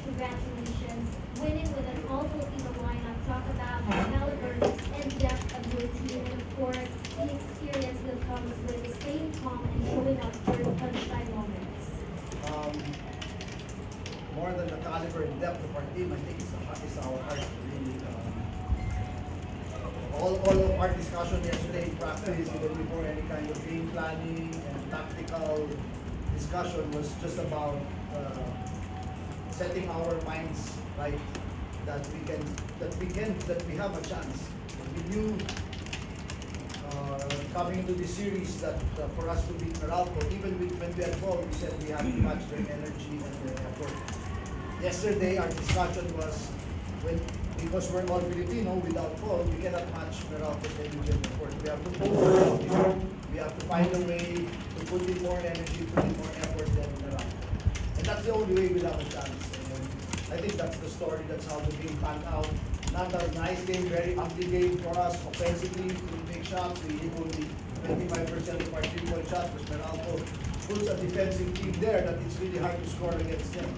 congratulations. Winning with an all-Filipino lineup. Talk about the caliber and depth of your team, and of course, the experience that comes with staying calm and showing up during punchline moments. Um, More than the caliber and depth of our team, I think it's our heart. Really, all of our discussion yesterday in practice, even before any kind of game planning and tactical discussion, was just about setting our minds right, that we have a chance. We knew coming into this series that for us to beat Meralco, even when we had ball, we said we had to match their energy and their effort. Yesterday, our discussion was because we're all Filipino, without Paul, we cannot match Meralco's energy and effort. We have to pull. We have to find a way to put in more energy, put in more effort than Meralco. And that's the only way we'll have a chance. And I think that's the story. That's how the game panned out. Not a nice game, very ugly game for us offensively. We make shots. We hit only 25% of our three-point shots, because Meralco puts a defensive team there that it's really hard to score against them.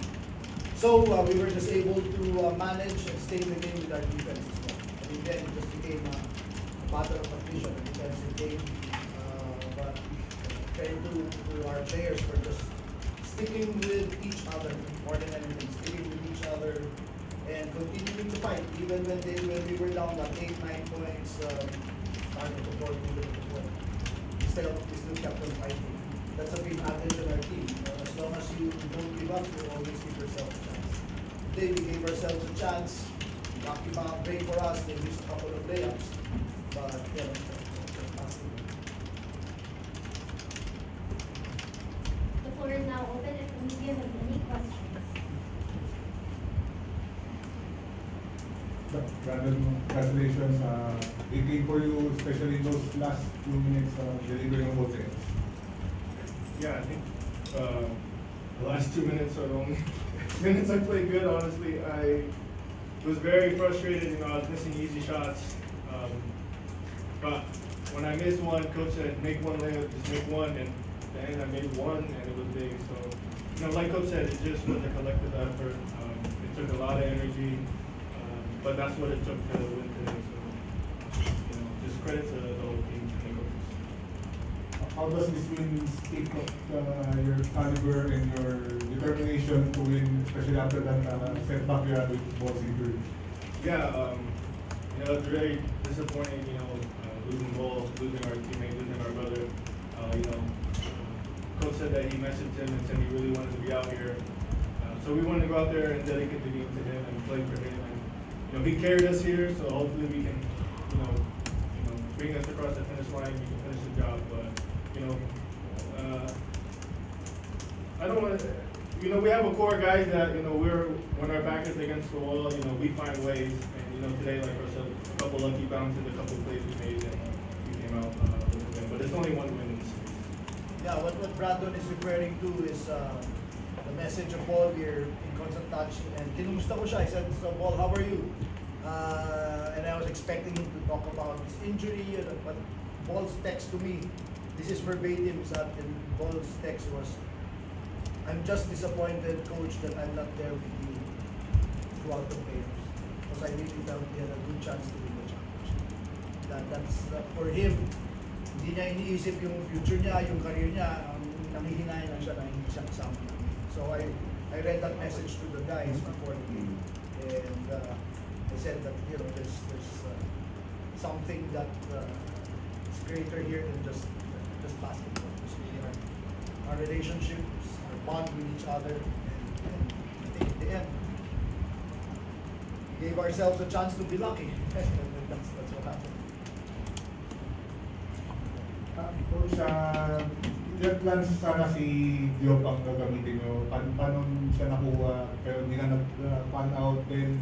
So we were just able to manage and stay in the game with our defense as well. And then it just became a matter of attrition, a defensive game. But credit to our players for just sticking with each other more than anything, sticking with each other and continuing to fight, even when we were down at 8-9 points, starting to fall into the fourth. We still kept on fighting. That's a big advantage in our team. As long as you don't give up, you always give yourself a chance. Today we gave ourselves a chance. Lucky break for us. They missed a couple of layups, but yeah, that's possible. The floor is now open if the media has any questions. Brandon, congratulations. Big game for you, especially in those last few minutes delivering on both ends. Yeah, I think the last 2 minutes are the only minutes I played good. Honestly, I was very frustrated. I was missing easy shots. But when I missed one, coach said, "Make one layup, just make one." And then I made one, and it was big. So, like coach said, it just was a collective effort. It took a lot of energy, but that's what it took to win today. So, just credit to the whole team and the coaches. How does this win speak of your caliber and your determination to win, especially after that setback you had with Ball's injury? Yeah, it's very disappointing, losing Ball, losing our teammate, losing our brother. Coach said that he messaged him and said he really wanted to be out here. So we wanted to go out there and dedicate the game to him and play for him. And, he carried us here, so hopefully we can, bring us across the finish line, we can finish the job. But, I don't want to, we have a core guys that, when our back is against the wall, we find ways. And, today, like I said, a couple lucky bounces, a couple plays we made, and we came out with a win. But it's only one win in the series. Yeah, what Brandon is referring to is the message of Paul. We're in constant touch, and kinumusta ko siya. I said, "So Paul, how are you?" And I was expecting him to talk about his injury, but Paul's text to me, this is verbatim, and Paul's text was, "I'm just disappointed, coach, that I'm not there with you throughout the playoffs, because I really felt we had a good chance to win the championship." That's for him. Hindi niya iniisip yung future niya, yung career niya, nangihinay lang siya na hindi siya kasama namin. So I read that message to the guys before the game, and I said that there's something that is greater here than just basketball. It's really our relationships, our bond with each other, and I think in the end, we gave ourselves a chance to be lucky. That's what happened. Coach, your plans sana si Diop ang gagamitin nyo. Paano siya nakuha, pero hindi na nag-pan out, then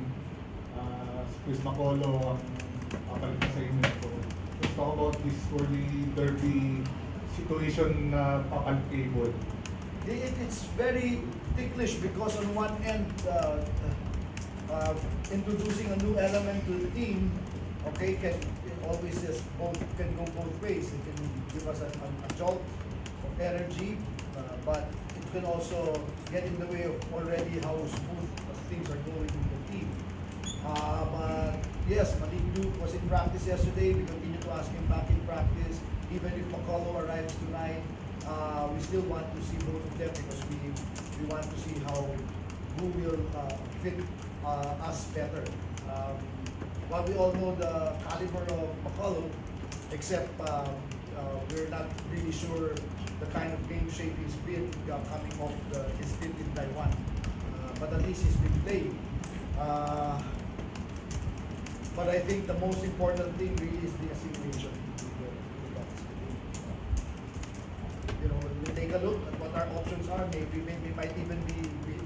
Chris Macolo ang kapalit na sa inyo. So, let's talk about this for the derby situation na papalpable. It's very ticklish because on one end, introducing a new element to the team, okay, can go both ways. It can give us a jolt of energy, but it can also get in the way of already how smooth things are going with the team. But yes, Malik Duke was in practice yesterday. We continue to ask him back in practice. Even if Makolo arrives tonight, we still want to see both of them because we want to see who will fit us better. While we all know the caliber of Makolo, except we're not really sure the kind of game shape he's been coming off his stint in Taiwan. But at least he's been playing. But I think the most important thing really is the assimilation. You know, when we take a look at what our options are, maybe might even be,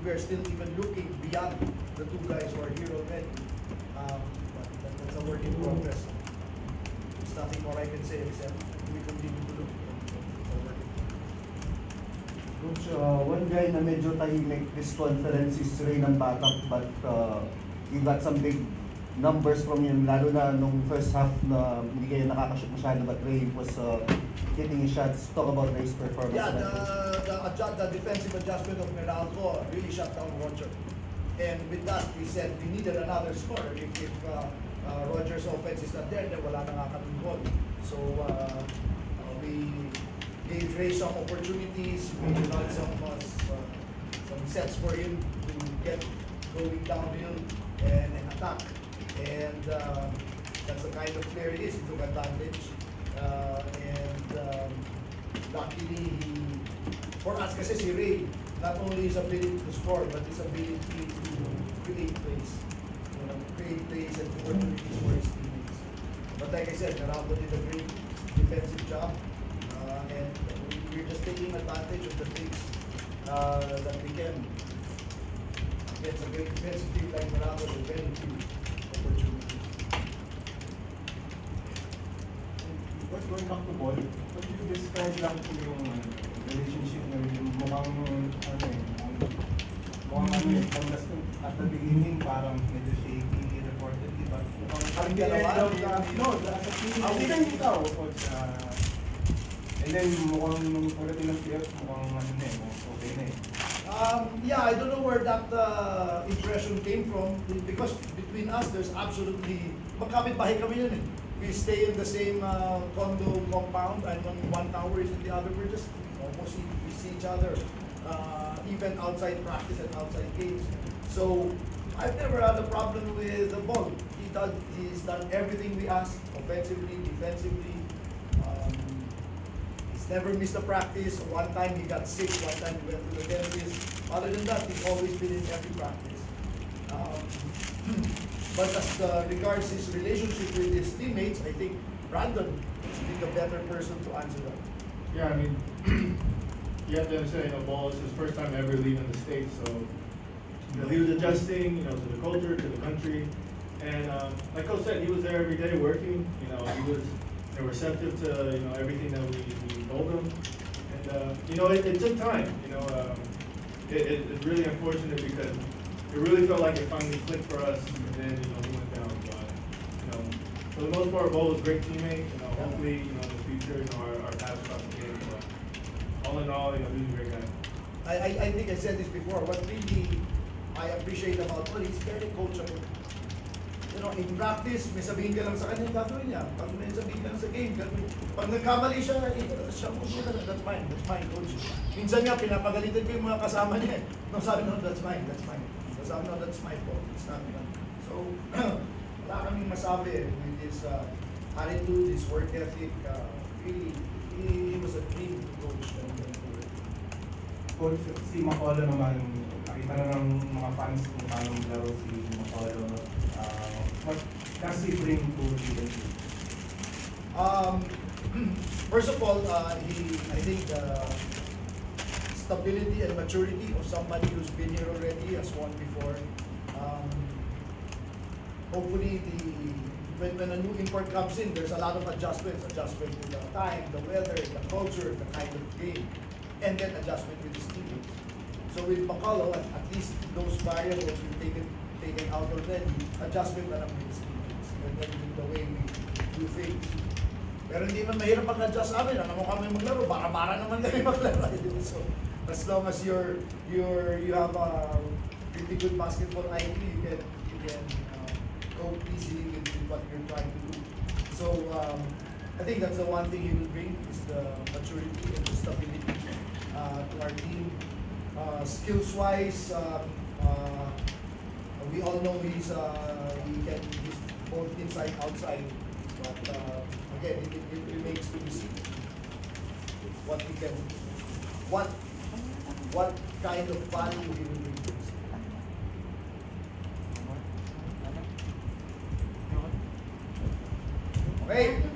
we're still even looking beyond the two guys who are here already. But that's a work in progress. There's nothing more I can say except we continue to look. It's a work in progress. Coach, one guy na medyo tahimik this conference is Reynan Batak, but you got some big numbers from him, lalo na nung first half na hindi kayo nakakashoot masyado, but Ray was hitting his shots. Talk about Ray's performance. Yeah, the defensive adjustment of Meralco really shut down Roger. And with that, we said we needed another scorer. If Roger's offense is not there, then wala na nga kaming goal. So we gave Ray some opportunities. We got some sets for him to get going downhill and attack. And that's the kind of player he is. He took advantage. Luckily, for us kasi si Ray, not only his ability to score, but his ability to create plays. You know, create plays and opportunities for his teammates. But like I said, Meralco did a great defensive job. And we're just taking advantage of the things that we can. It's a great defensive team like Meralco with very few opportunities. What's going back to ball? What do you describe lang po yung relationship na yung at the beginning parang medyo shaky, reportedly, but Ang dalawa? no, as a team, even ikaw, coach, and then mukhang nung pagdating ng playoffs, mukhang okay na eh. Yeah, I don't know where that impression came from because between us, there's absolutely magkapit-bahay kami yun eh. We stay in the same condo compound and one tower is in the other. We're just almost we see each other even outside practice and outside games. So I've never had a problem with the ball. He's done everything we asked, offensively, defensively. He's never missed a practice. One time he got sick, one time he went to the dentist. Other than that, he's always been in every practice. But as regards his relationship with his teammates, I think Brandon is the better person to answer that. Yeah, I mean, you have to understand, Ball is his first time ever leaving the States, so he was adjusting, to the culture, to the country, and like Coach said, he was there every day working. He was receptive to everything that we told him, and it took time. It's really unfortunate because it really felt like it finally clicked for us, and then he went down. But for the most part, Bo was a great teammate. Hopefully, in the future, our paths cross again. But all in all, he's a great guy. I think I said this before. What really I appreciate about Paul, he's very coachable. In practice, may sabihin ka lang sa kanya, gagawin niya. Pag may sabihin ka lang sa game, gagawin. Pag nagkamali siya that's mine, coach. Minsan nga, pinapagalitan ko yung mga kasama niya. No, sabi, no, that's mine. Sabi, no, that's my fault. It's not mine. So, wala kaming masabi with his attitude, his work ethic. Really, he was a dream coach. Coach, si Makolo naman, nakita na ng mga fans kung paano laro si Makolo. What does he bring to the team? First of all, I think stability and maturity of somebody who's been here already, has won before. Hopefully, when a new import comes in, there's a lot of adjustment to the time, the weather, the culture, the kind of game, and then adjustment with his teammates. So with Bacalo, at least those variables we've taken out already, adjustment na lang with his teammates, and then with the way we do things. Pero hindi man mahirap mag-adjust sa amin, mo kami maglaro, bara-bara naman kami maglaro. So as long as you have pretty good basketball IQ, you can cope easily with what you're trying to do. So I think that's the one thing he will bring is the maturity and the stability to our team. Skills-wise, we all know he can use both inside outside, but again, it remains to be seen what he can, what kind of value he will bring to his team. Okay.